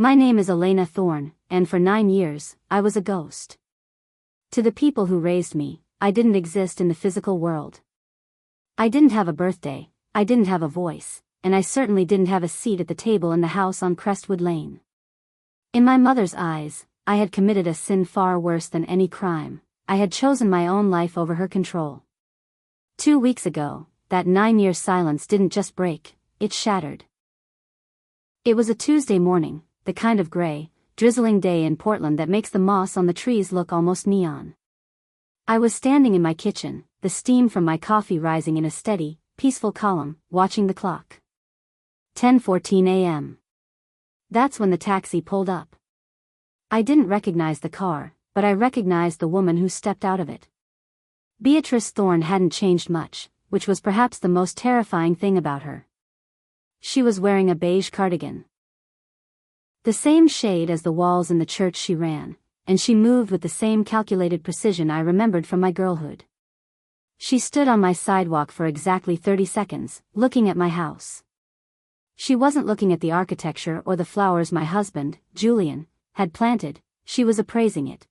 My name is Elena Thorne, and for 9 years, I was a ghost. To the people who raised me, I didn't exist in the physical world. I didn't have a birthday, I didn't have a voice, and I certainly didn't have a seat at the table in the house on Crestwood Lane. In my mother's eyes, I had committed a sin far worse than any crime. I had chosen my own life over her control. 2 weeks ago, that 9-year silence didn't just break, it shattered. It was a Tuesday morning, the kind of gray, drizzling day in Portland that makes the moss on the trees look almost neon. I was standing in my kitchen, the steam from my coffee rising in a steady, peaceful column, watching the clock. 10:14 a.m. That's when the taxi pulled up. I didn't recognize the car, but I recognized the woman who stepped out of it. Beatrice Thorne hadn't changed much, which was perhaps the most terrifying thing about her. She was wearing a beige cardigan. The same shade as the walls in the church she ran, and she moved with the same calculated precision I remembered from my girlhood. She stood on my sidewalk for exactly 30 seconds, looking at my house. She wasn't looking at the architecture or the flowers my husband, Julian, had planted, she was appraising it.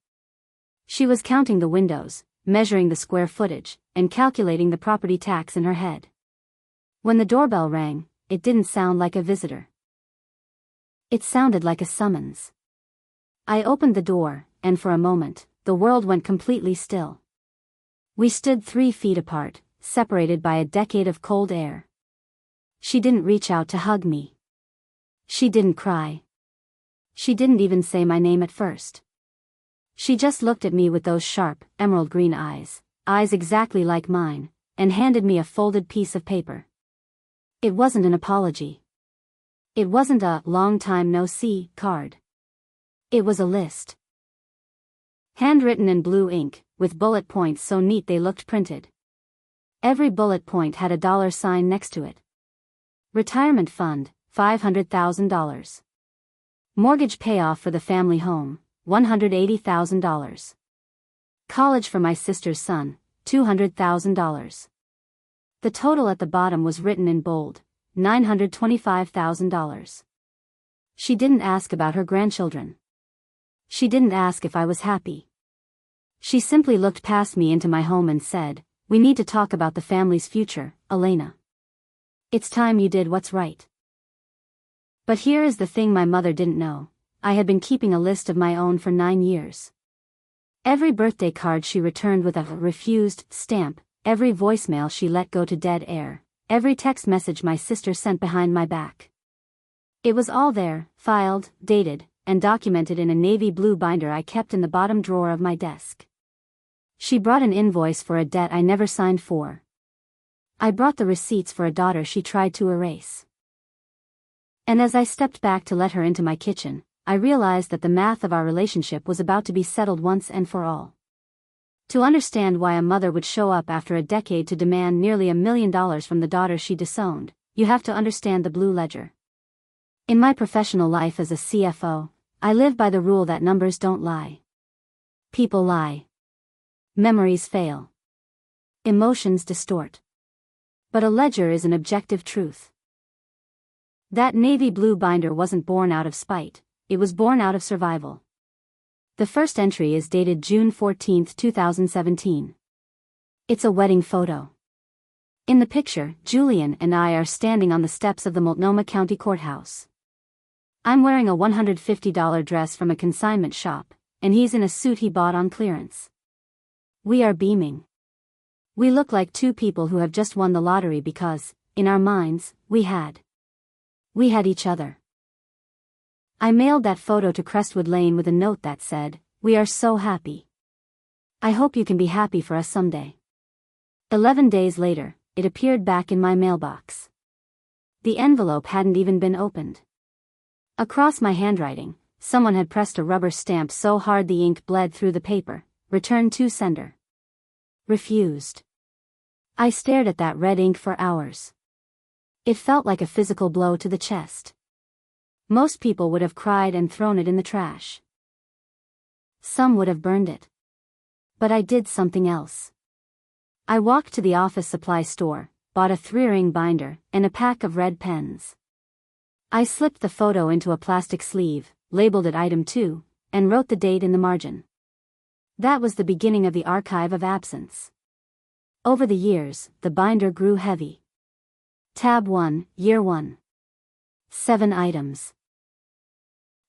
She was counting the windows, measuring the square footage, and calculating the property tax in her head. When the doorbell rang, it didn't sound like a visitor. It sounded like a summons. I opened the door, and for a moment, the world went completely still. We stood 3 feet apart, separated by a decade of cold air. She didn't reach out to hug me. She didn't cry. She didn't even say my name at first. She just looked at me with those sharp, emerald green eyes exactly like mine, and handed me a folded piece of paper. It wasn't an apology. It wasn't a "long time no see" card. It was a list. Handwritten in blue ink, with bullet points so neat they looked printed. Every bullet point had a dollar sign next to it. Retirement fund, $500,000. Mortgage payoff for the family home, $180,000. College for my sister's son, $200,000. The total at the bottom was written in bold, $925,000. She didn't ask about her grandchildren. She didn't ask if I was happy. She simply looked past me into my home and said, "We need to talk about the family's future, Elena. It's time you did what's right." But here is the thing my mother didn't know. I had been keeping a list of my own for 9 years. Every birthday card she returned with a refused stamp, every voicemail she let go to dead air, every text message my sister sent behind my back. It was all there, filed, dated, and documented in a navy blue binder I kept in the bottom drawer of my desk. She brought an invoice for a debt I never signed for. I brought the receipts for a daughter she tried to erase. And as I stepped back to let her into my kitchen, I realized that the math of our relationship was about to be settled once and for all. To understand why a mother would show up after a decade to demand nearly $1 million from the daughter she disowned, you have to understand the blue ledger. In my professional life as a CFO, I live by the rule that numbers don't lie. People lie. Memories fail. Emotions distort. But a ledger is an objective truth. That navy blue binder wasn't born out of spite, it was born out of survival. The first entry is dated June 14, 2017. It's a wedding photo. In the picture, Julian and I are standing on the steps of the Multnomah County Courthouse. I'm wearing a $150 dress from a consignment shop, and he's in a suit he bought on clearance. We are beaming. We look like two people who have just won the lottery because, in our minds, we had each other. I mailed that photo to Crestwood Lane with a note that said, "We are so happy. I hope you can be happy for us someday." 11 days later, it appeared back in my mailbox. The envelope hadn't even been opened. Across my handwriting, someone had pressed a rubber stamp so hard the ink bled through the paper. Return to sender. Refused. I stared at that red ink for hours. It felt like a physical blow to the chest. Most people would have cried and thrown it in the trash. Some would have burned it. But I did something else. I walked to the office supply store, bought a 3-ring binder, and a pack of red pens. I slipped the photo into a plastic sleeve, labeled it Item 2, and wrote the date in the margin. That was the beginning of the archive of absence. Over the years, the binder grew heavy. Tab 1, Year 1. 7 items.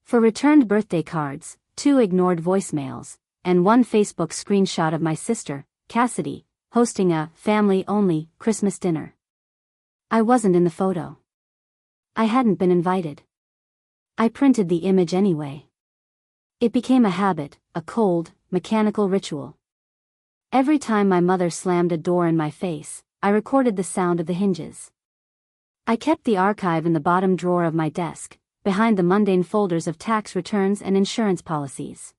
For returned birthday cards, 2 ignored voicemails, and 1 Facebook screenshot of my sister, Cassidy, hosting a family-only Christmas dinner. I wasn't in the photo. I hadn't been invited. I printed the image anyway. It became a habit, a cold, mechanical ritual. Every time my mother slammed a door in my face, I recorded the sound of the hinges. I kept the archive in the bottom drawer of my desk, behind the mundane folders of tax returns and insurance policies.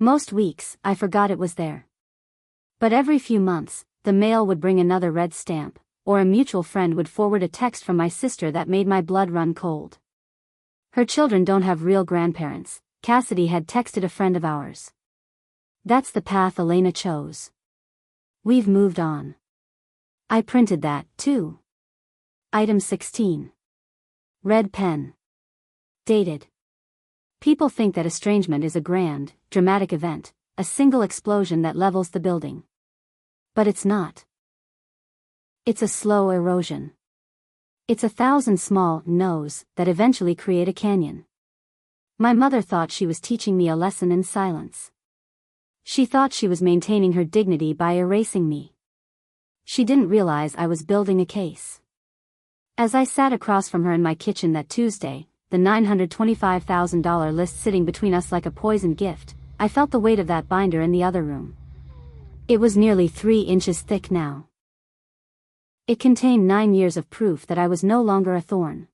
Most weeks, I forgot it was there. But every few months, the mail would bring another red stamp, or a mutual friend would forward a text from my sister that made my blood run cold. Her children don't have real grandparents, Cassidy had texted a friend of ours. That's the path Elena chose. We've moved on. I printed that, too. Item 16. Red pen. Dated. People think that estrangement is a grand, dramatic event, a single explosion that levels the building. But it's not. It's a slow erosion. It's 1,000 small no's that eventually create a canyon. My mother thought she was teaching me a lesson in silence. She thought she was maintaining her dignity by erasing me. She didn't realize I was building a case. As I sat across from her in my kitchen that Tuesday, the $925,000 list sitting between us like a poisoned gift, I felt the weight of that binder in the other room. It was nearly 3 inches thick now. It contained 9 years of proof that I was no longer a thorn.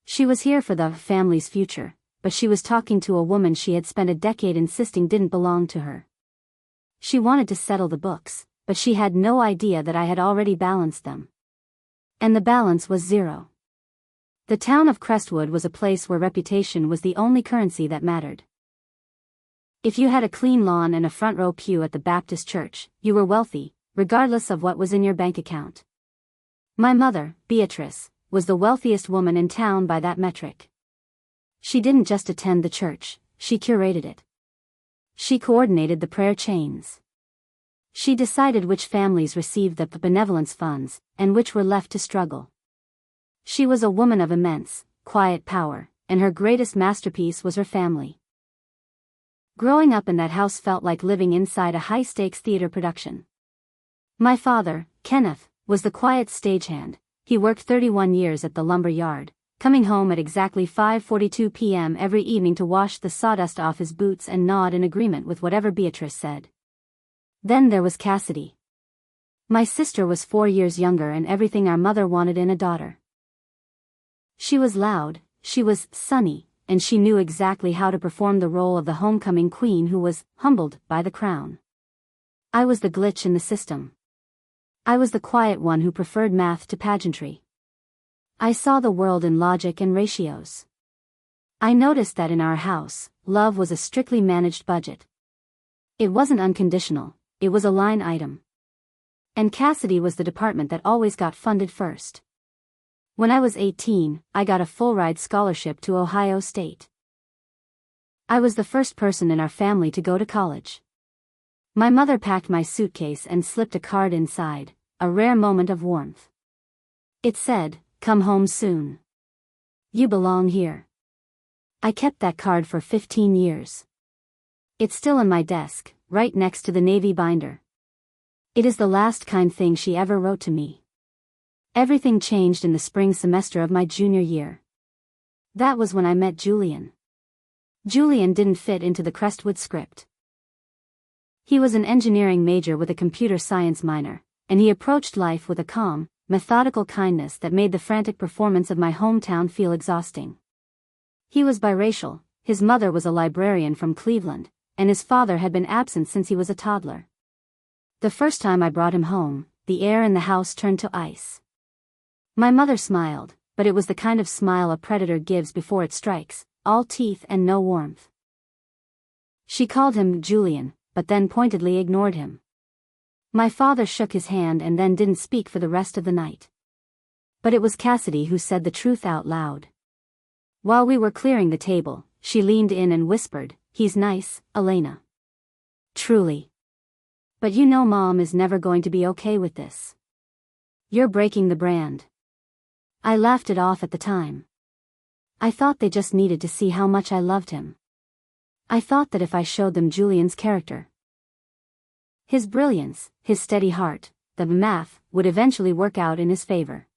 She was here for the family's future, but she was talking to a woman she had spent a decade insisting didn't belong to her. She wanted to settle the books, but she had no idea that I had already balanced them. And the balance was 0. The town of Crestwood was a place where reputation was the only currency that mattered. If you had a clean lawn and a front row pew at the Baptist church, you were wealthy, regardless of what was in your bank account. My mother, Beatrice, was the wealthiest woman in town by that metric. She didn't just attend the church, she curated it. She coordinated the prayer chains. She decided which families received the benevolence funds, and which were left to struggle. She was a woman of immense, quiet power, and her greatest masterpiece was her family. Growing up in that house felt like living inside a high-stakes theater production. My father, Kenneth, was the quiet stagehand. He worked 31 years at the lumber yard, coming home at exactly 5:42 p.m. every evening to wash the sawdust off his boots and nod in agreement with whatever Beatrice said. Then there was Cassidy. My sister was 4 years younger and everything our mother wanted in a daughter. She was loud, she was sunny, and she knew exactly how to perform the role of the homecoming queen who was humbled by the crown. I was the glitch in the system. I was the quiet one who preferred math to pageantry. I saw the world in logic and ratios. I noticed that in our house, love was a strictly managed budget. It wasn't unconditional, it was a line item. And Cassidy was the department that always got funded first. When I was 18, I got a full-ride scholarship to Ohio State. I was the first person in our family to go to college. My mother packed my suitcase and slipped a card inside, a rare moment of warmth. It said, "Come home soon. You belong here." I kept that card for 15 years. It's still on my desk, right next to the navy binder. It is the last kind thing she ever wrote to me. Everything changed in the spring semester of my junior year. That was when I met Julian. Julian didn't fit into the Crestwood script. He was an engineering major with a computer science minor, and he approached life with a calm, methodical kindness that made the frantic performance of my hometown feel exhausting. He was biracial, his mother was a librarian from Cleveland, and his father had been absent since he was a toddler. The first time I brought him home, the air in the house turned to ice. My mother smiled, but it was the kind of smile a predator gives before it strikes, all teeth and no warmth. She called him Julian, but then pointedly ignored him. My father shook his hand and then didn't speak for the rest of the night. But it was Cassidy who said the truth out loud. While we were clearing the table, she leaned in and whispered, "He's nice, Elena. Truly. But you know Mom is never going to be okay with this. You're breaking the brand." I laughed it off at the time. I thought they just needed to see how much I loved him. I thought that if I showed them Julian's character, his brilliance, his steady heart, the math would eventually work out in his favor.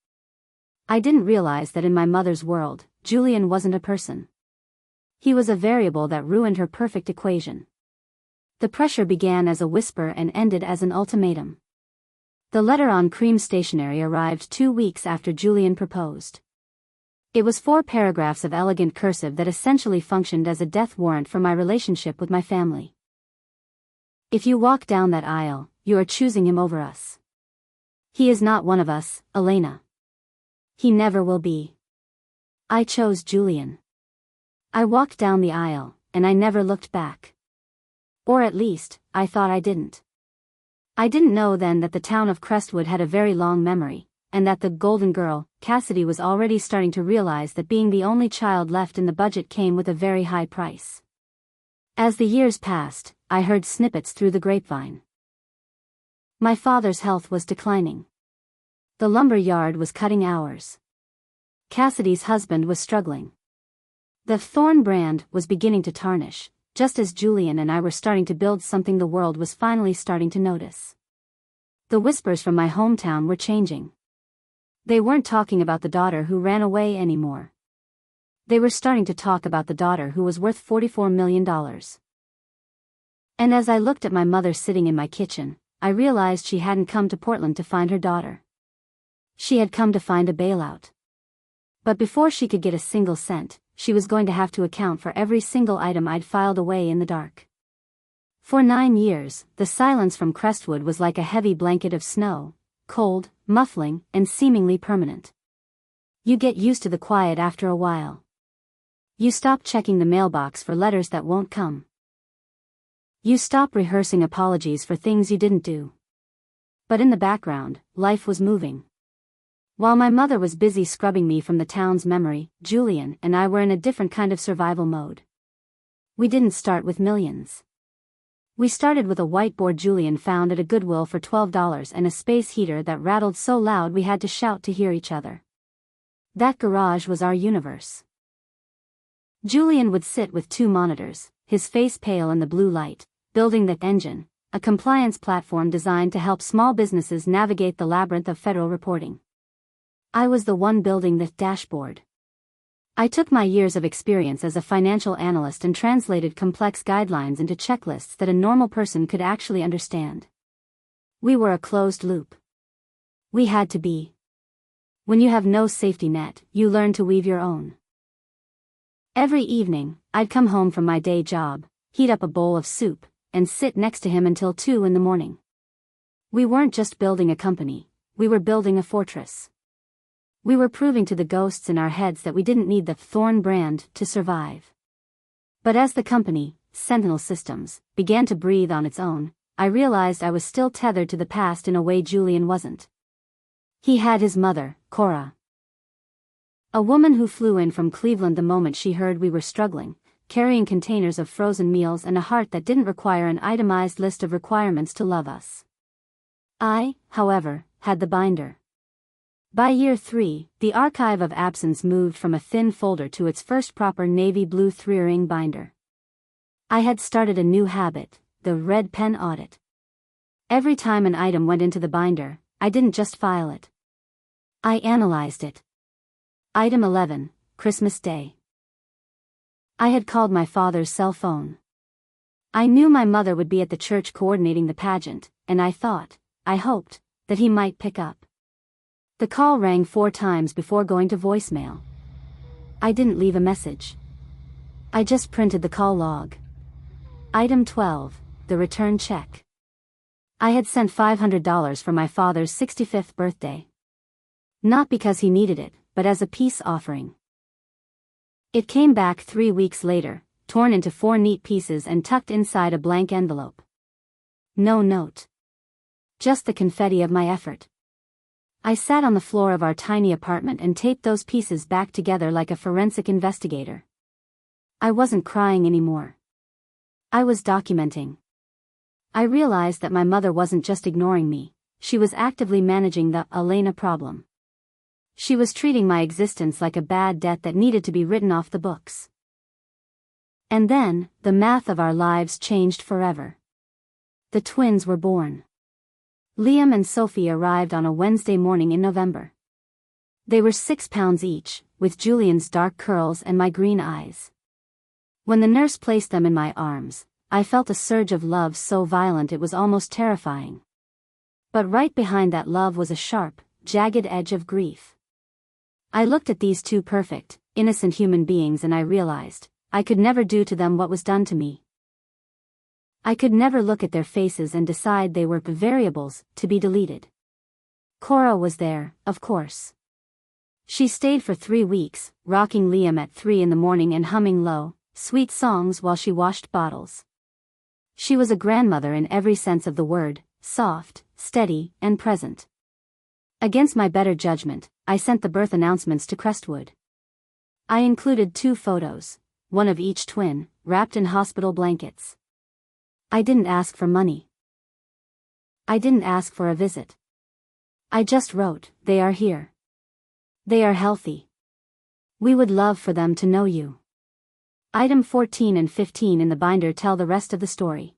I didn't realize that in my mother's world, Julian wasn't a person. He was a variable that ruined her perfect equation. The pressure began as a whisper and ended as an ultimatum. The letter on cream stationery arrived 2 weeks after Julian proposed. It was 4 paragraphs of elegant cursive that essentially functioned as a death warrant for my relationship with my family. "If you walk down that aisle, you are choosing him over us. He is not one of us, Elena. He never will be." I chose Julian. I walked down the aisle, and I never looked back. Or at least, I thought I didn't. I didn't know then that the town of Crestwood had a very long memory, and that the golden girl, Cassidy, was already starting to realize that being the only child left in the budget came with a very high price. As the years passed, I heard snippets through the grapevine. My father's health was declining. The lumber yard was cutting hours. Cassidy's husband was struggling. The Thorne brand was beginning to tarnish, just as Julian and I were starting to build something the world was finally starting to notice. The whispers from my hometown were changing. They weren't talking about the daughter who ran away anymore. They were starting to talk about the daughter who was worth $44 million. And as I looked at my mother sitting in my kitchen, I realized she hadn't come to Portland to find her daughter. She had come to find a bailout. But before she could get a single cent, she was going to have to account for every single item I'd filed away in the dark. For 9 years, the silence from Crestwood was like a heavy blanket of snow, cold, muffling, and seemingly permanent. You get used to the quiet after a while. You stop checking the mailbox for letters that won't come. You stop rehearsing apologies for things you didn't do. But in the background, life was moving. While my mother was busy scrubbing me from the town's memory, Julian and I were in a different kind of survival mode. We didn't start with millions. We started with a whiteboard Julian found at a Goodwill for $12 and a space heater that rattled so loud we had to shout to hear each other. That garage was our universe. Julian would sit with 2 monitors, his face pale in the blue light, building the engine, a compliance platform designed to help small businesses navigate the labyrinth of federal reporting. I was the one building the dashboard. I took my years of experience as a financial analyst and translated complex guidelines into checklists that a normal person could actually understand. We were a closed loop. We had to be. When you have no safety net, you learn to weave your own. Every evening, I'd come home from my day job, heat up a bowl of soup, and sit next to him until 2 in the morning. We weren't just building a company, we were building a fortress. We were proving to the ghosts in our heads that we didn't need the Thorne brand to survive. But as the company, Sentinel Systems, began to breathe on its own, I realized I was still tethered to the past in a way Julian wasn't. He had his mother, Cora. A woman who flew in from Cleveland the moment she heard we were struggling, carrying containers of frozen meals and a heart that didn't require an itemized list of requirements to love us. I, however, had the binder. By year 3, the archive of absence moved from a thin folder to its first proper navy blue 3-ring binder. I had started a new habit, the red pen audit. Every time an item went into the binder, I didn't just file it. I analyzed it. Item 11, Christmas Day. I had called my father's cell phone. I knew my mother would be at the church coordinating the pageant, and I hoped, that he might pick up. The call rang 4 times before going to voicemail. I didn't leave a message. I just printed the call log. Item 12, the return check. I had sent $500 for my father's 65th birthday. Not because he needed it, but as a peace offering. It came back 3 weeks later, torn into 4 neat pieces and tucked inside a blank envelope. No note. Just the confetti of my effort. I sat on the floor of our tiny apartment and taped those pieces back together like a forensic investigator. I wasn't crying anymore. I was documenting. I realized that my mother wasn't just ignoring me, she was actively managing the Elena problem. She was treating my existence like a bad debt that needed to be written off the books. And then, the math of our lives changed forever. The twins were born. Liam and Sophie arrived on a Wednesday morning in November. They were 6 pounds each, with Julian's dark curls and my green eyes. When the nurse placed them in my arms, I felt a surge of love so violent it was almost terrifying. But right behind that love was a sharp, jagged edge of grief. I looked at these two perfect, innocent human beings and I realized, I could never do to them what was done to me. I could never look at their faces and decide they were variables, to be deleted. Cora was there, of course. She stayed for 3 weeks, rocking Liam at 3 in the morning and humming low, sweet songs while she washed bottles. She was a grandmother in every sense of the word, soft, steady, and present. Against my better judgment, I sent the birth announcements to Crestwood. I included 2 photos, one of each twin, wrapped in hospital blankets. I didn't ask for money. I didn't ask for a visit. I just wrote, they are here. They are healthy. We would love for them to know you. Item 14 and 15 in the binder tell the rest of the story.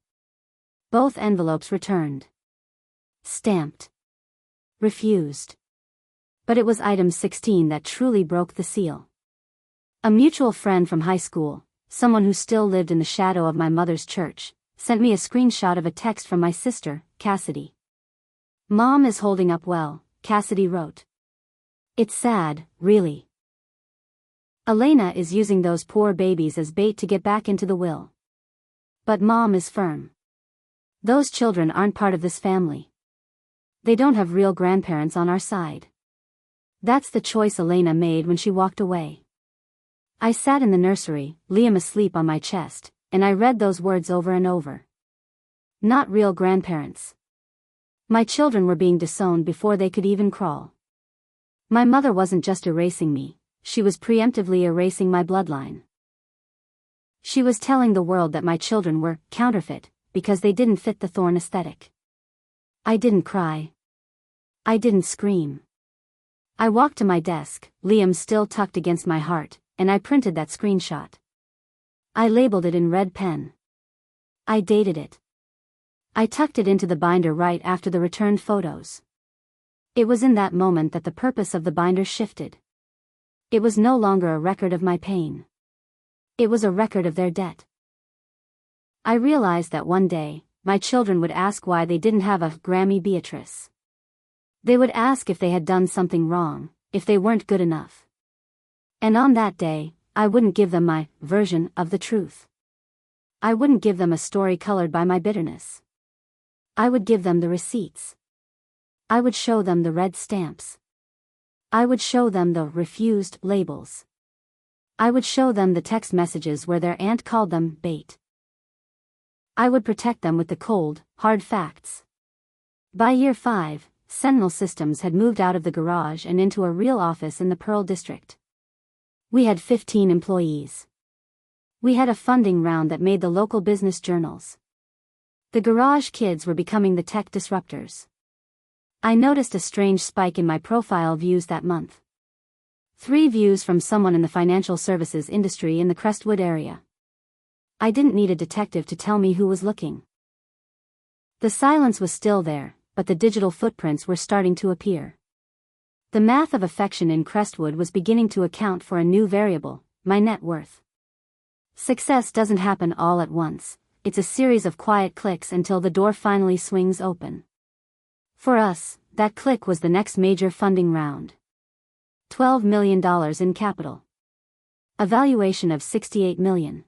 Both envelopes returned. Stamped. Refused. But it was item 16 that truly broke the seal. A mutual friend from high school, someone who still lived in the shadow of my mother's church, sent me a screenshot of a text from my sister, Cassidy. Mom is holding up well, Cassidy wrote. It's sad, really. Elena is using those poor babies as bait to get back into the will. But Mom is firm. Those children aren't part of this family. They don't have real grandparents on our side. That's the choice Elena made when she walked away. I sat in the nursery, Liam asleep on my chest, and I read those words over and over. Not real grandparents. My children were being disowned before they could even crawl. My mother wasn't just erasing me, she was preemptively erasing my bloodline. She was telling the world that my children were counterfeit, because they didn't fit the Thorne aesthetic. I didn't cry. I didn't scream. I walked to my desk, Liam still tucked against my heart, and I printed that screenshot. I labeled it in red pen. I dated it. I tucked it into the binder right after the returned photos. It was in that moment that the purpose of the binder shifted. It was no longer a record of my pain. It was a record of their debt. I realized that one day, my children would ask why they didn't have a Grammy Beatrice. They would ask if they had done something wrong, if they weren't good enough. And on that day, I wouldn't give them my version of the truth. I wouldn't give them a story colored by my bitterness. I would give them the receipts. I would show them the red stamps. I would show them the refused labels. I would show them the text messages where their aunt called them bait. I would protect them with the cold, hard facts. By year 5, Sentinel Systems had moved out of the garage and into a real office in the Pearl District. We had 15 employees. We had a funding round that made the local business journals. The garage kids were becoming the tech disruptors. I noticed a strange spike in my profile views that month. 3 views from someone in the financial services industry in the Crestwood area. I didn't need a detective to tell me who was looking. The silence was still there, but the digital footprints were starting to appear. The math of affection in Crestwood was beginning to account for a new variable, my net worth. Success doesn't happen all at once, it's a series of quiet clicks until the door finally swings open. For us, that click was the next major funding round. $12 million in capital. A valuation of $68 million.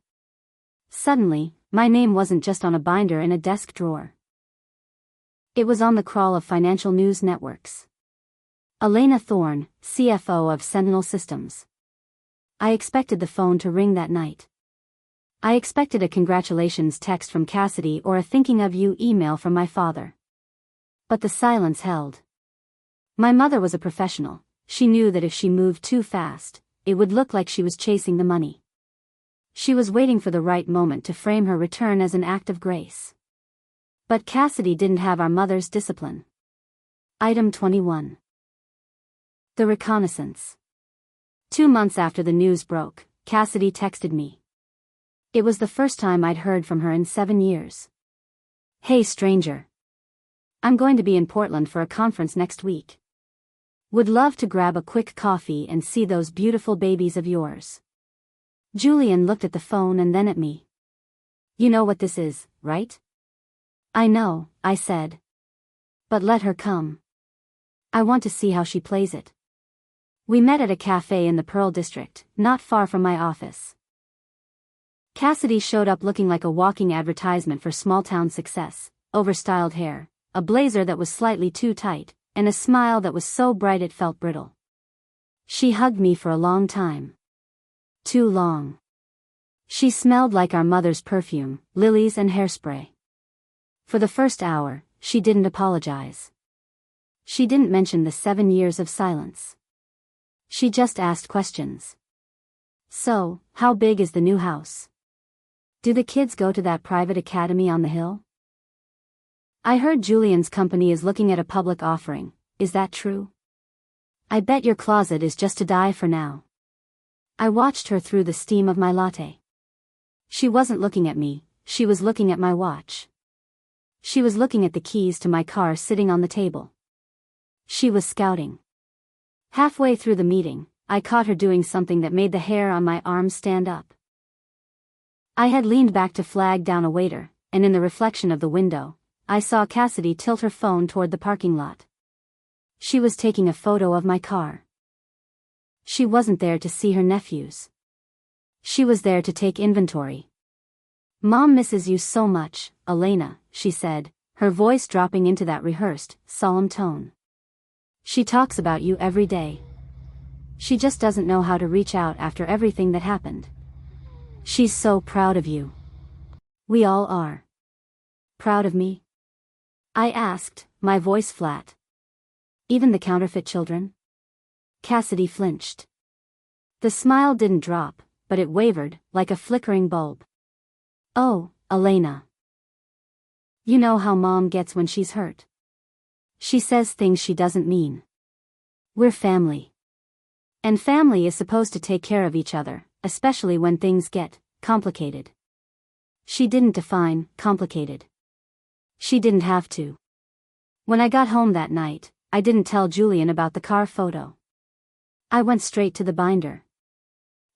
Suddenly, my name wasn't just on a binder in a desk drawer. It was on the crawl of financial news networks. Elena Thorne, CFO of Sentinel Systems. I expected the phone to ring that night. I expected a congratulations text from Cassidy or a thinking of you email from my father. But the silence held. My mother was a professional. She knew that if she moved too fast, it would look like she was chasing the money. She was waiting for the right moment to frame her return as an act of grace. But Cassidy didn't have our mother's discipline. Item 21. The reconnaissance. 2 months after the news broke, Cassidy texted me. It was the first time I'd heard from her in 7 years. Hey stranger. I'm going to be in Portland for a conference next week. Would love to grab a quick coffee and see those beautiful babies of yours. Julian looked at the phone and then at me. You know what this is, right? I know, I said. But let her come. I want to see how she plays it. We met at a cafe in the Pearl District, not far from my office. Cassidy showed up looking like a walking advertisement for small-town success, overstyled hair, a blazer that was slightly too tight, and a smile that was so bright it felt brittle. She hugged me for a long time. Too long. She smelled like our mother's perfume, lilies and hairspray. For the first hour, she didn't apologize. She didn't mention the 7 years of silence. She just asked questions. So, how big is the new house? Do the kids go to that private academy on the hill? I heard Julian's company is looking at a public offering. Is that true? I bet your closet is just to die for now. I watched her through the steam of my latte. She wasn't looking at me, she was looking at my watch. She was looking at the keys to my car sitting on the table. She was scouting. Halfway through the meeting, I caught her doing something that made the hair on my arms stand up. I had leaned back to flag down a waiter, and in the reflection of the window, I saw Cassidy tilt her phone toward the parking lot. She was taking a photo of my car. She wasn't there to see her nephews. She was there to take inventory. Mom misses you so much, Elena, she said, her voice dropping into that rehearsed, solemn tone. She talks about you every day. She just doesn't know how to reach out after everything that happened. She's so proud of you. We all are. Proud of me? I asked, my voice flat. Even the counterfeit children? Cassidy flinched. The smile didn't drop, but it wavered, like a flickering bulb. Oh, Elena. You know how Mom gets when she's hurt. She says things she doesn't mean. We're family. And family is supposed to take care of each other, especially when things get complicated. She didn't define complicated. She didn't have to. When I got home that night, I didn't tell Julian about the car photo. I went straight to the binder.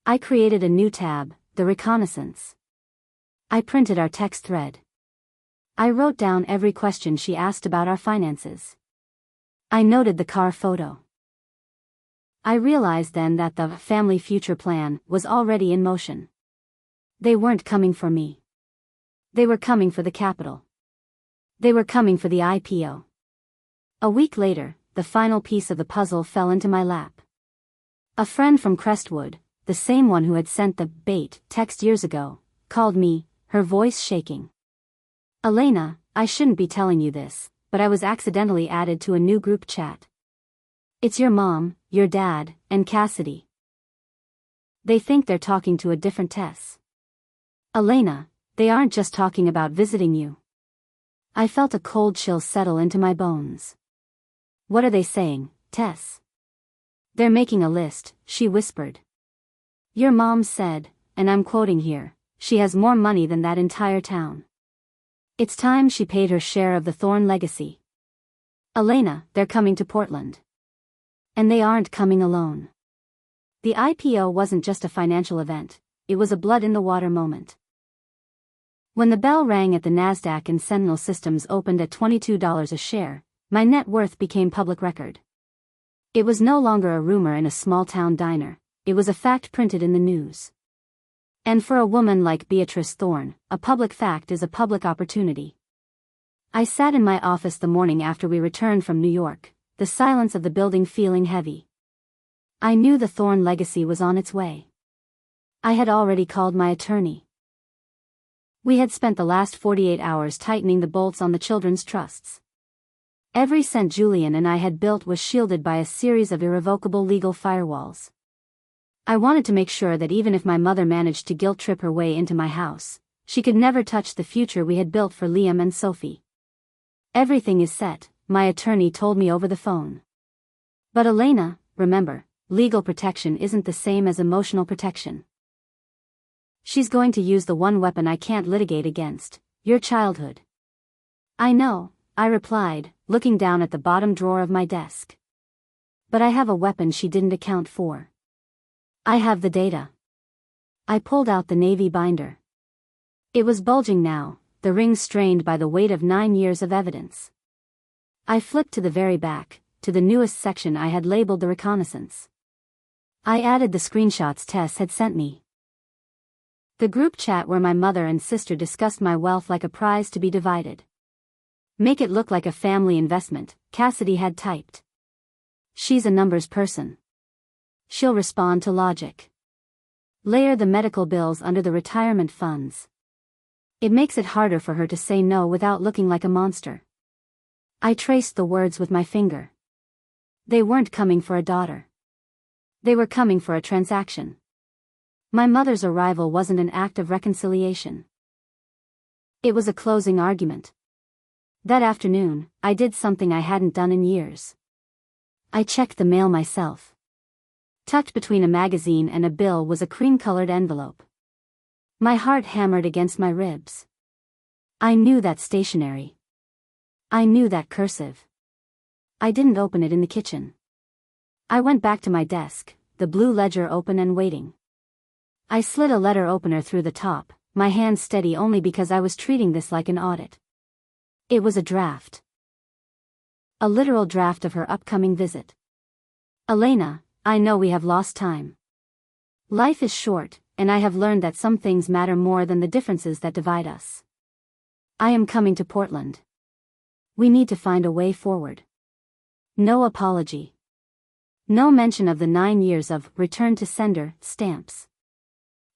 I created a new tab, the reconnaissance. I printed our text thread. I wrote down every question she asked about our finances. I noted the car photo. I realized then that the family future plan was already in motion. They weren't coming for me. They were coming for the capital. They were coming for the IPO. A week later, the final piece of the puzzle fell into my lap. A friend from Crestwood, the same one who had sent the bait text years ago, called me, her voice shaking. Elena, I shouldn't be telling you this, but I was accidentally added to a new group chat. It's your mom, your dad, and Cassidy. They think they're talking to a different Tess. Elena, they aren't just talking about visiting you. I felt a cold chill settle into my bones. What are they saying, Tess? They're making a list, she whispered. Your mom said, and I'm quoting here, she has more money than that entire town. It's time she paid her share of the Thorne legacy. Elena, they're coming to Portland. And they aren't coming alone. The IPO wasn't just a financial event, it was a blood-in-the-water moment. When the bell rang at the NASDAQ and Sentinel Systems opened at $22 a share, my net worth became public record. It was no longer a rumor in a small-town diner, it was a fact printed in the news. And for a woman like Beatrice Thorne, a public fact is a public opportunity. I sat in my office the morning after we returned from New York, the silence of the building feeling heavy. I knew the Thorne legacy was on its way. I had already called my attorney. We had spent the last 48 hours tightening the bolts on the children's trusts. Every scent Julian and I had built was shielded by a series of irrevocable legal firewalls. I wanted to make sure that even if my mother managed to guilt-trip her way into my house, she could never touch the future we had built for Liam and Sophie. Everything is set, my attorney told me over the phone. But Elena, remember, legal protection isn't the same as emotional protection. She's going to use the one weapon I can't litigate against, your childhood. I know, I replied, looking down at the bottom drawer of my desk. But I have a weapon she didn't account for. I have the data. I pulled out the navy binder. It was bulging now, the rings strained by the weight of 9 years of evidence. I flipped to the very back, to the newest section I had labeled the reconnaissance. I added the screenshots Tess had sent me. The group chat where my mother and sister discussed my wealth like a prize to be divided. Make it look like a family investment, Cassidy had typed. She's a numbers person. She'll respond to logic. Layer the medical bills under the retirement funds. It makes it harder for her to say no without looking like a monster. I traced the words with my finger. They weren't coming for a daughter. They were coming for a transaction. My mother's arrival wasn't an act of reconciliation. It was a closing argument. That afternoon, I did something I hadn't done in years. I checked the mail myself. Tucked between a magazine and a bill was a cream-colored envelope. My heart hammered against my ribs. I knew that stationery. I knew that cursive. I didn't open it in the kitchen. I went back to my desk, the blue ledger open and waiting. I slid a letter opener through the top, my hand steady only because I was treating this like an audit. It was a draft. A literal draft of her upcoming visit. Elena, I know we have lost time. Life is short, and I have learned that some things matter more than the differences that divide us. I am coming to Portland. We need to find a way forward. No apology. No mention of the 9 years of return to sender stamps.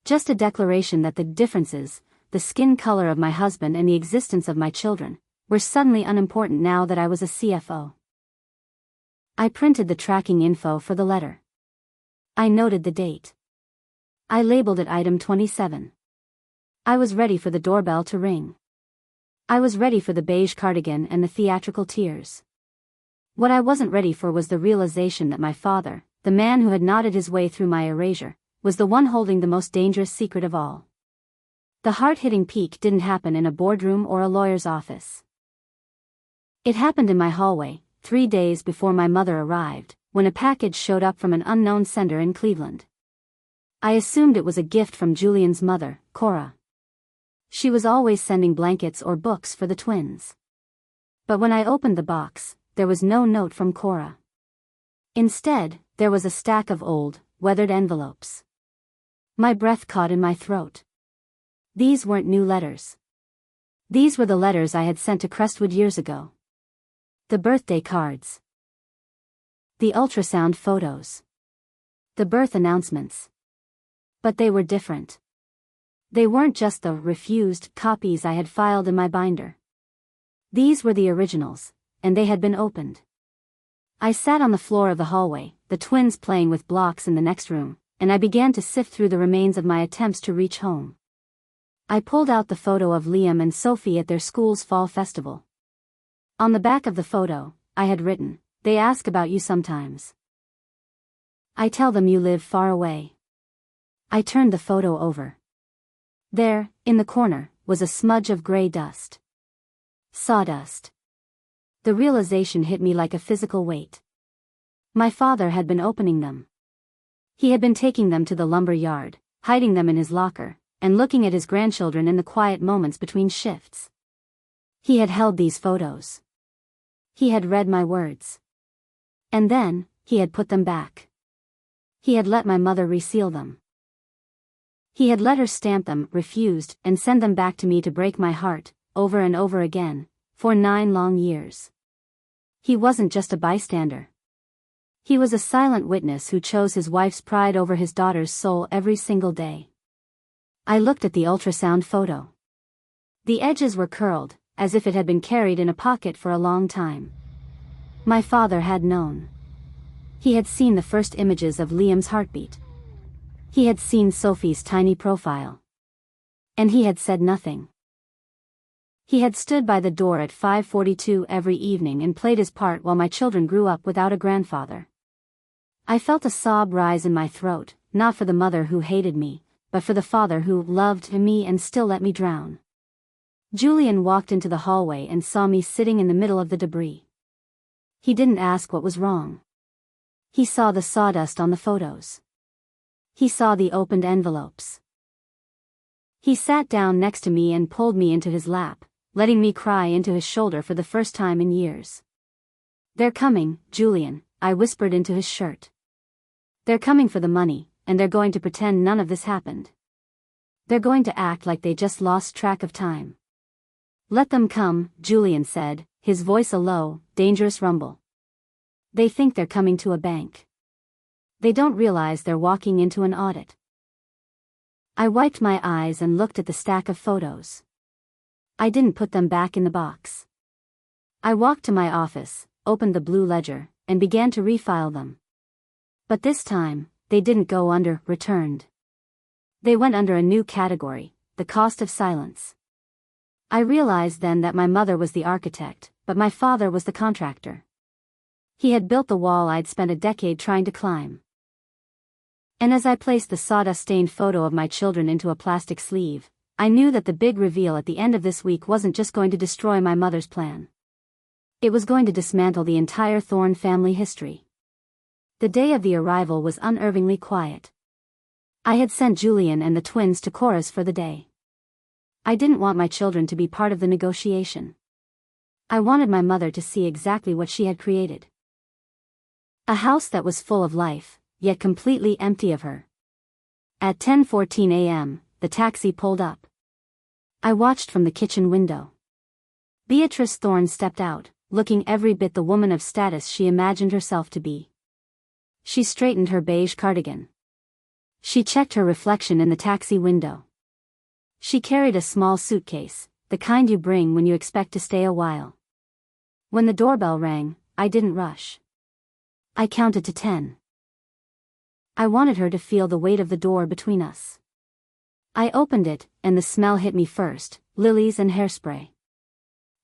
Just a declaration that the differences, the skin color of my husband and the existence of my children, were suddenly unimportant now that I was a CFO. I printed the tracking info for the letter. I noted the date. I labeled it item 27. I was ready for the doorbell to ring. I was ready for the beige cardigan and the theatrical tears. What I wasn't ready for was the realization that my father, the man who had nodded his way through my erasure, was the one holding the most dangerous secret of all. The hard-hitting peak didn't happen in a boardroom or a lawyer's office. It happened in my hallway, 3 days before my mother arrived, when a package showed up from an unknown sender in Cleveland. I assumed it was a gift from Julian's mother, Cora. She was always sending blankets or books for the twins. But when I opened the box, there was no note from Cora. Instead, there was a stack of old, weathered envelopes. My breath caught in my throat. These weren't new letters. These were the letters I had sent to Crestwood years ago. The birthday cards. The ultrasound photos. The birth announcements. But they were different. They weren't just the refused copies I had filed in my binder. These were the originals, and they had been opened. I sat on the floor of the hallway, the twins playing with blocks in the next room, and I began to sift through the remains of my attempts to reach home. I pulled out the photo of Liam and Sophie at their school's fall festival. On the back of the photo, I had written, "They ask about you sometimes. I tell them you live far away." I turned the photo over. There, in the corner, was a smudge of gray dust. Sawdust. The realization hit me like a physical weight. My father had been opening them. He had been taking them to the lumber yard, hiding them in his locker, and looking at his grandchildren in the quiet moments between shifts. He had held these photos. He had read my words. And then, he had put them back. He had let my mother reseal them. He had let her stamp them, refused, and send them back to me to break my heart, over and over again, for 9 long years. He wasn't just a bystander. He was a silent witness who chose his wife's pride over his daughter's soul every single day. I looked at the ultrasound photo. The edges were curled, as if it had been carried in a pocket for a long time. My father had known. He had seen the first images of Liam's heartbeat. He had seen Sophie's tiny profile. And he had said nothing. He had stood by the door at 5:42 every evening and played his part while my children grew up without a grandfather. I felt a sob rise in my throat, not for the mother who hated me, but for the father who loved me and still let me drown. Julian walked into the hallway and saw me sitting in the middle of the debris. He didn't ask what was wrong. He saw the sawdust on the photos. He saw the opened envelopes. He sat down next to me and pulled me into his lap, letting me cry into his shoulder for the first time in years. "They're coming, Julian," I whispered into his shirt. "They're coming for the money, and they're going to pretend none of this happened. They're going to act like they just lost track of time." "Let them come," Julian said, his voice a low, dangerous rumble. "They think they're coming to a bank. They don't realize they're walking into an audit." I wiped my eyes and looked at the stack of photos. I didn't put them back in the box. I walked to my office, opened the blue ledger, and began to refile them. But this time, they didn't go under returned. They went under a new category, the cost of silence. I realized then that my mother was the architect, but my father was the contractor. He had built the wall I'd spent a decade trying to climb. And as I placed the sawdust-stained photo of my children into a plastic sleeve, I knew that the big reveal at the end of this week wasn't just going to destroy my mother's plan. It was going to dismantle the entire Thorne family history. The day of the arrival was unnervingly quiet. I had sent Julian and the twins to chorus for the day. I didn't want my children to be part of the negotiation. I wanted my mother to see exactly what she had created. A house that was full of life, yet completely empty of her. At 10:14 a.m., the taxi pulled up. I watched from the kitchen window. Beatrice Thorne stepped out, looking every bit the woman of status she imagined herself to be. She straightened her beige cardigan. She checked her reflection in the taxi window. She carried a small suitcase, the kind you bring when you expect to stay a while. When the doorbell rang, I didn't rush. I counted to 10. I wanted her to feel the weight of the door between us. I opened it, and the smell hit me first, lilies and hairspray.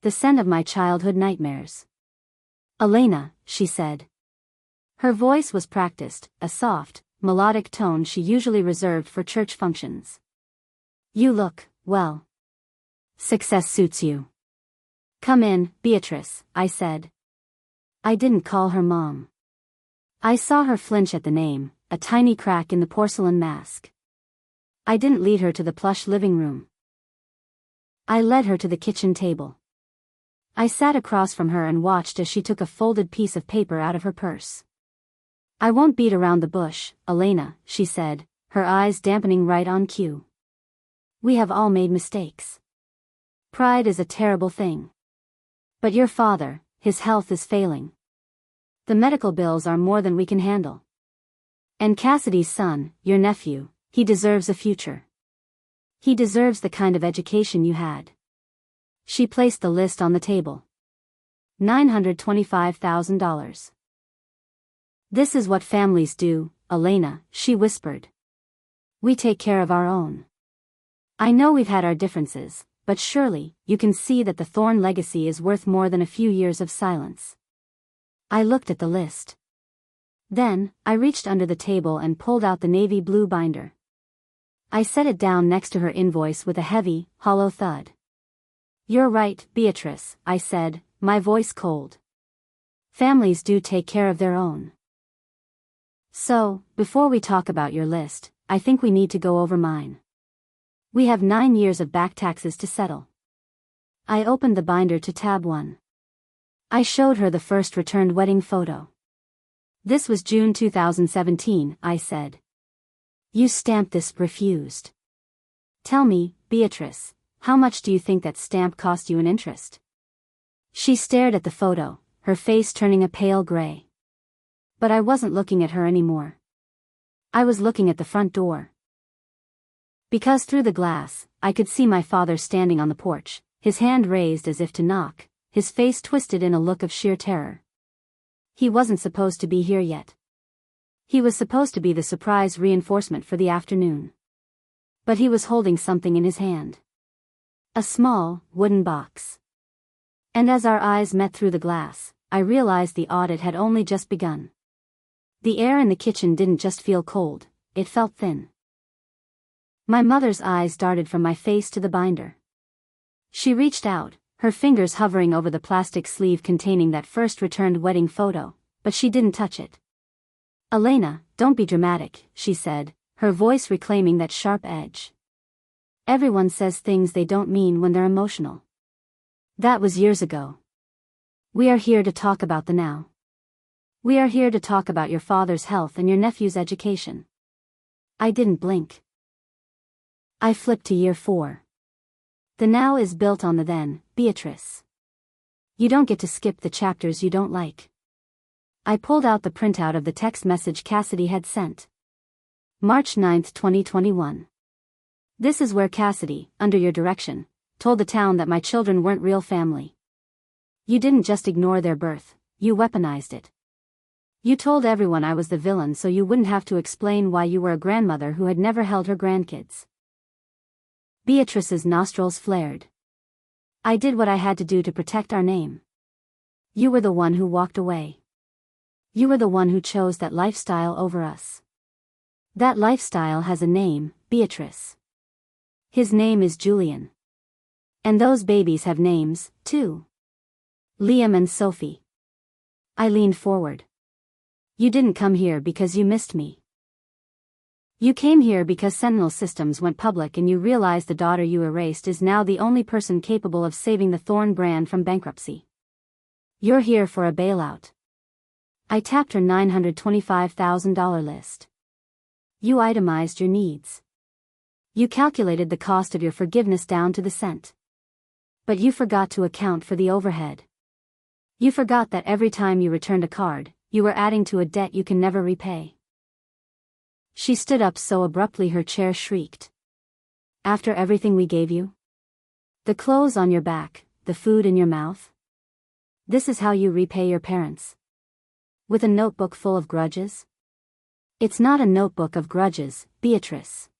The scent of my childhood nightmares. "Elena," she said. Her voice was practiced, a soft, melodic tone she usually reserved for church functions. "You look, well. Success suits you. Come in, Beatrice," I said. I didn't call her Mom. I saw her flinch at the name, a tiny crack in the porcelain mask. I didn't lead her to the plush living room. I led her to the kitchen table. I sat across from her and watched as she took a folded piece of paper out of her purse. "I won't beat around the bush, Elena," she said, her eyes dampening right on cue. "We have all made mistakes. Pride is a terrible thing. But your father, his health is failing. The medical bills are more than we can handle. And Cassidy's son, your nephew, he deserves a future. He deserves the kind of education you had." She placed the list on the table. $925,000. "This is what families do, Elena," she whispered. "We take care of our own. I know we've had our differences, but surely, you can see that the Thorne legacy is worth more than a few years of silence." I looked at the list. Then, I reached under the table and pulled out the navy blue binder. I set it down next to her invoice with a heavy, hollow thud. "You're right, Beatrice," I said, my voice cold. "Families do take care of their own. So, before we talk about your list, I think we need to go over mine. We have 9 years of back taxes to settle." I opened the binder to tab 1. I showed her the first returned wedding photo. "This was June 2017, I said. "You stamped this refused. Tell me, Beatrice, how much do you think that stamp cost you in interest?" She stared at the photo, her face turning a pale gray. But I wasn't looking at her anymore. I was looking at the front door. Because through the glass, I could see my father standing on the porch, his hand raised as if to knock, his face twisted in a look of sheer terror. He wasn't supposed to be here yet. He was supposed to be the surprise reinforcement for the afternoon. But he was holding something in his hand. A small, wooden box. And as our eyes met through the glass, I realized the audit had only just begun. The air in the kitchen didn't just feel cold, it felt thin. My mother's eyes darted from my face to the binder. She reached out, her fingers hovering over the plastic sleeve containing that first returned wedding photo, but she didn't touch it. "Elena, don't be dramatic," she said, her voice reclaiming that sharp edge. "Everyone says things they don't mean when they're emotional. That was years ago. We are here to talk about the now. We are here to talk about your father's health and your nephew's education." I didn't blink. I flipped to year 4. The now is built on the then, Beatrice. You don't get to skip the chapters you don't like. I pulled out the printout of the text message Cassidy had sent. March 9, 2021. "This is where Cassidy, under your direction, told the town that my children weren't real family. You didn't just ignore their birth, you weaponized it. You told everyone I was the villain so you wouldn't have to explain why you were a grandmother who had never held her grandkids." Beatrice's nostrils flared. "I did what I had to do to protect our name. You were the one who walked away. You were the one who chose that lifestyle over us. That lifestyle has a name, Beatrice. His name is Julian. And those babies have names, too. Liam and Sophie." I leaned forward. "You didn't come here because you missed me. You came here because Sentinel Systems went public and you realized the daughter you erased is now the only person capable of saving the Thorne brand from bankruptcy. You're here for a bailout." I tapped her $925,000 list. "You itemized your needs. You calculated the cost of your forgiveness down to the cent. But you forgot to account for the overhead. You forgot that every time you returned a card, you were adding to a debt you can never repay." She stood up so abruptly her chair shrieked. "After everything we gave you? The clothes on your back, the food in your mouth? This is how you repay your parents? With a notebook full of grudges?" "It's not a notebook of grudges, Beatrice.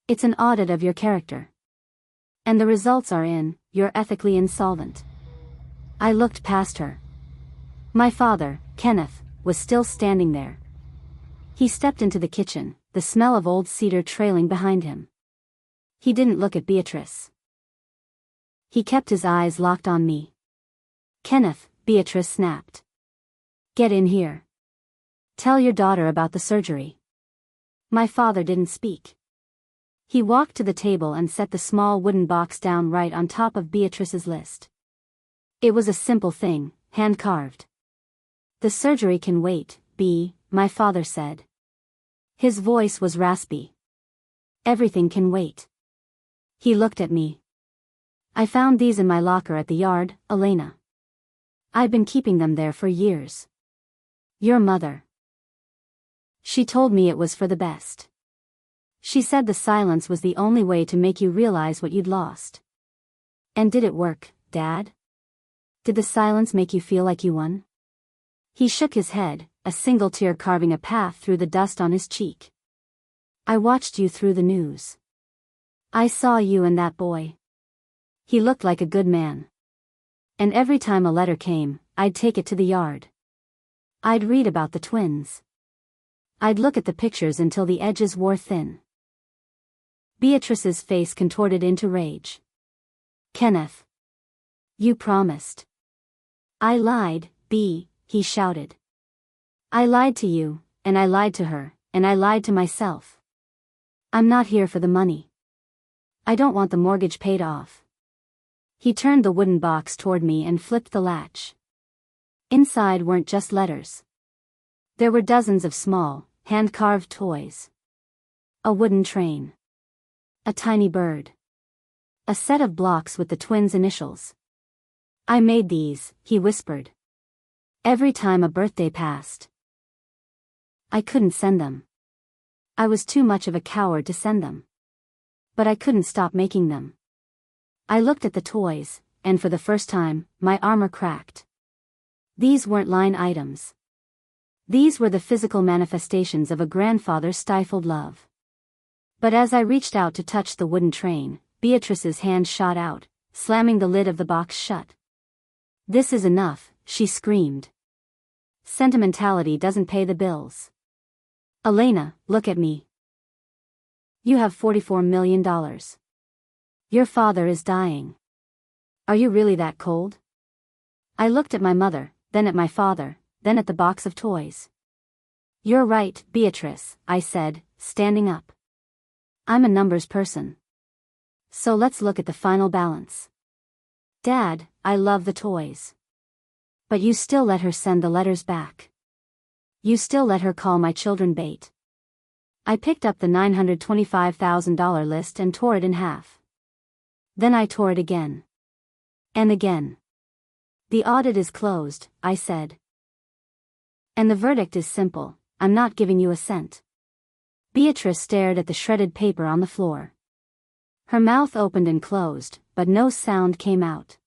It's an audit of your character. And the results are in, you're ethically insolvent." I looked past her. My father, Kenneth, was still standing there. He stepped into the kitchen, the smell of old cedar trailing behind him. He didn't look at Beatrice. He kept his eyes locked on me. "Kenneth," Beatrice snapped. "Get in here. Tell your daughter about the surgery." My father didn't speak. He walked to the table and set the small wooden box down right on top of Beatrice's list. It was a simple thing, hand-carved. "The surgery can wait, B," my father said. His voice was raspy. "Everything can wait." He looked at me. "I found these in my locker at the yard, Elena. I've been keeping them there for years. Your mother. She told me it was for the best. She said the silence was the only way to make you realize what you'd lost." "And did it work, Dad? Did the silence make you feel like you won?" He shook his head, a single tear carving a path through the dust on his cheek. "I watched you through the news. I saw you and that boy. He looked like a good man. And every time a letter came, I'd take it to the yard. I'd read about the twins. I'd look at the pictures until the edges wore thin." Beatrice's face contorted into rage. "Kenneth. You promised." "I lied, B," he shouted. "I lied to you, and I lied to her, and I lied to myself. I'm not here for the money. I don't want the mortgage paid off." He turned the wooden box toward me and flipped the latch. Inside weren't just letters. There were dozens of small, hand-carved toys. A wooden train. A tiny bird. A set of blocks with the twins' initials. "I made these," he whispered. "Every time a birthday passed." I couldn't send them. I was too much of a coward to send them. But I couldn't stop making them. I looked at the toys, and for the first time, my armor cracked. These weren't line items. These were the physical manifestations of a grandfather's stifled love. But as I reached out to touch the wooden train, Beatrice's hand shot out, slamming the lid of the box shut. "This is enough," she screamed. "Sentimentality doesn't pay the bills. Elena, look at me. You have $44 million. Your father is dying. Are you really that cold?" I looked at my mother, then at my father, then at the box of toys. "You're right, Beatrice," I said, standing up. "I'm a numbers person. So let's look at the final balance. Dad, I love the toys. But you still let her send the letters back. You still let her call my children bait." I picked up the $925,000 list and tore it in half. Then I tore it again. And again. "The audit is closed," I said. "And the verdict is simple, I'm not giving you a cent." Beatrice stared at the shredded paper on the floor. Her mouth opened and closed, but no sound came out.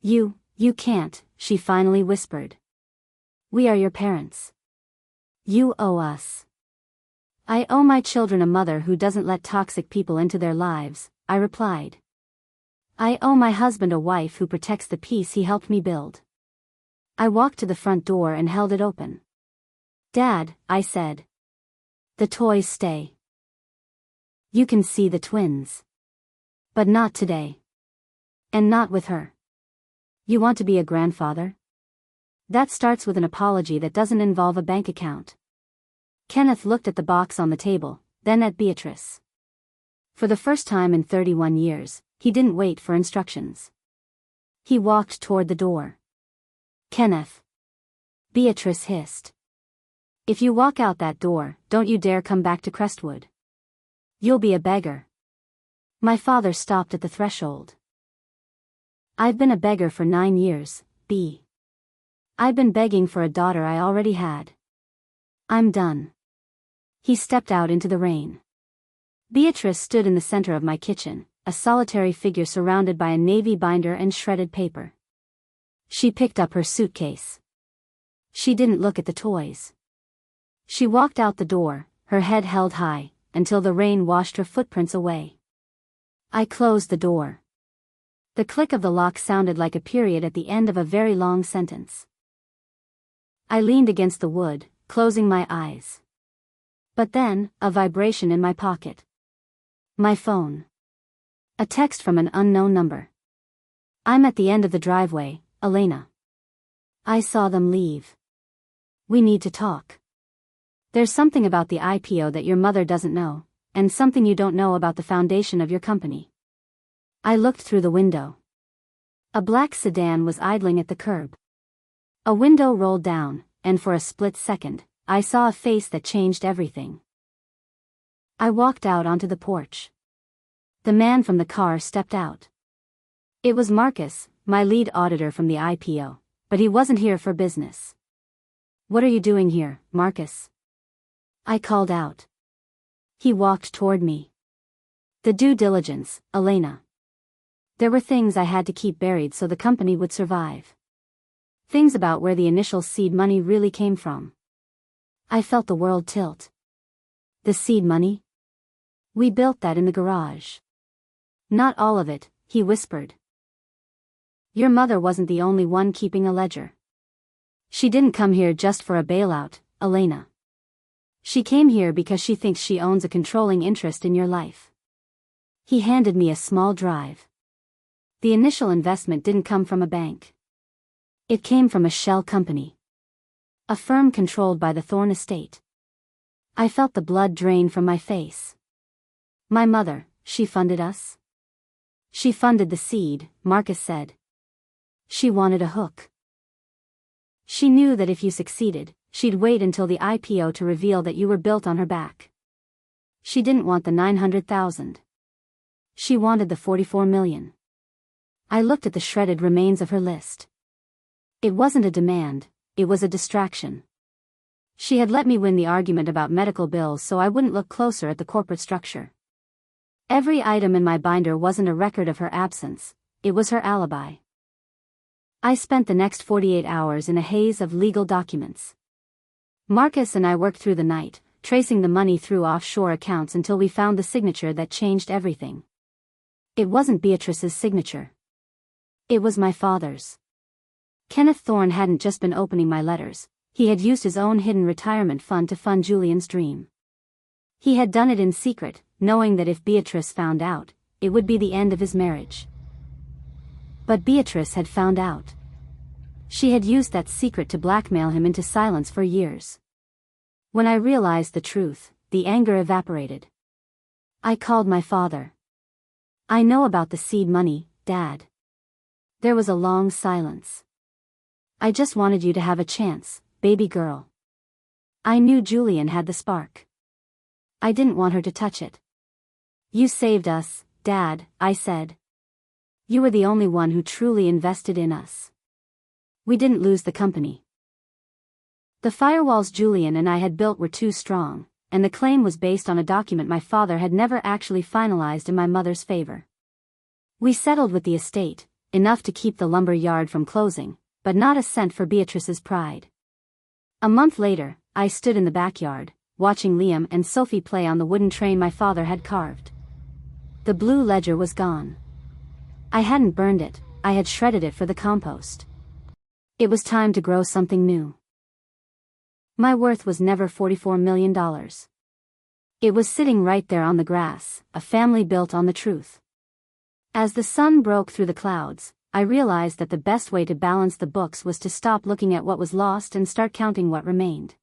You can't," she finally whispered. "We are your parents. You owe us." "I owe my children a mother who doesn't let toxic people into their lives," I replied. "I owe my husband a wife who protects the peace he helped me build." I walked to the front door and held it open. "Dad," I said. "The toys stay. You can see the twins. But not today. And not with her. You want to be a grandfather? That starts with an apology that doesn't involve a bank account." Kenneth looked at the box on the table, then at Beatrice. For the first time in 31 years, he didn't wait for instructions. He walked toward the door. "Kenneth." Beatrice hissed. "If you walk out that door, don't you dare come back to Crestwood. You'll be a beggar." My father stopped at the threshold. "I've been a beggar for 9 years, B. I've been begging for a daughter I already had. I'm done." He stepped out into the rain. Beatrice stood in the center of my kitchen, a solitary figure surrounded by a navy binder and shredded paper. She picked up her suitcase. She didn't look at the toys. She walked out the door, her head held high, until the rain washed her footprints away. I closed the door. The click of the lock sounded like a period at the end of a very long sentence. I leaned against the wood, closing my eyes. But then, a vibration in my pocket. My phone. A text from an unknown number. "I'm at the end of the driveway, Elena. I saw them leave. We need to talk. There's something about the IPO that your mother doesn't know, and something you don't know about the foundation of your company." I looked through the window. A black sedan was idling at the curb. A window rolled down, and for a split second, I saw a face that changed everything. I walked out onto the porch. The man from the car stepped out. It was Marcus, my lead auditor from the IPO, but he wasn't here for business. "What are you doing here, Marcus?" I called out. He walked toward me. "The due diligence, Elena. There were things I had to keep buried so the company would survive. Things about where the initial seed money really came from." I felt the world tilt. "The seed money? We built that in the garage." "Not all of it," he whispered. "Your mother wasn't the only one keeping a ledger. She didn't come here just for a bailout, Elena. She came here because she thinks she owns a controlling interest in your life." He handed me a small drive. The initial investment didn't come from a bank. It came from a shell company. A firm controlled by the Thorne estate. I felt the blood drain from my face. "My mother, she funded us?" "She funded the seed," Marcus said. "She wanted a hook. She knew that if you succeeded, she'd wait until the IPO to reveal that you were built on her back. She didn't want the 900,000. She wanted the 44 million. I looked at the shredded remains of her list. It wasn't a demand, it was a distraction. She had let me win the argument about medical bills so I wouldn't look closer at the corporate structure. Every item in my binder wasn't a record of her absence, it was her alibi. I spent the next 48 hours in a haze of legal documents. Marcus and I worked through the night, tracing the money through offshore accounts until we found the signature that changed everything. It wasn't Beatrice's signature. It was my father's. Kenneth Thorne hadn't just been opening my letters, he had used his own hidden retirement fund to fund Julian's dream. He had done it in secret, knowing that if Beatrice found out, it would be the end of his marriage. But Beatrice had found out. She had used that secret to blackmail him into silence for years. When I realized the truth, the anger evaporated. I called my father. "I know about the seed money, Dad." There was a long silence. "I just wanted you to have a chance, baby girl." I knew Julian had the spark. I didn't want her to touch it. "You saved us, Dad," I said. "You were the only one who truly invested in us. We didn't lose the company." The firewalls Julian and I had built were too strong, and the claim was based on a document my father had never actually finalized in my mother's favor. We settled with the estate, enough to keep the lumber yard from closing, but not a cent for Beatrice's pride. A month later, I stood in the backyard, watching Liam and Sophie play on the wooden train my father had carved. The blue ledger was gone. I hadn't burned it, I had shredded it for the compost. It was time to grow something new. My worth was never $44 million. It was sitting right there on the grass, a family built on the truth. As the sun broke through the clouds, I realized that the best way to balance the books was to stop looking at what was lost and start counting what remained.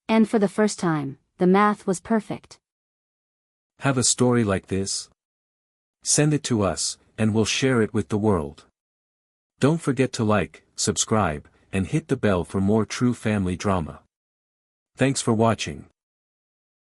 And for the first time, the math was perfect. Have a story like this? Send it to us, and we'll share it with the world. Don't forget to like, subscribe, and hit the bell for more true family drama. Thanks for watching.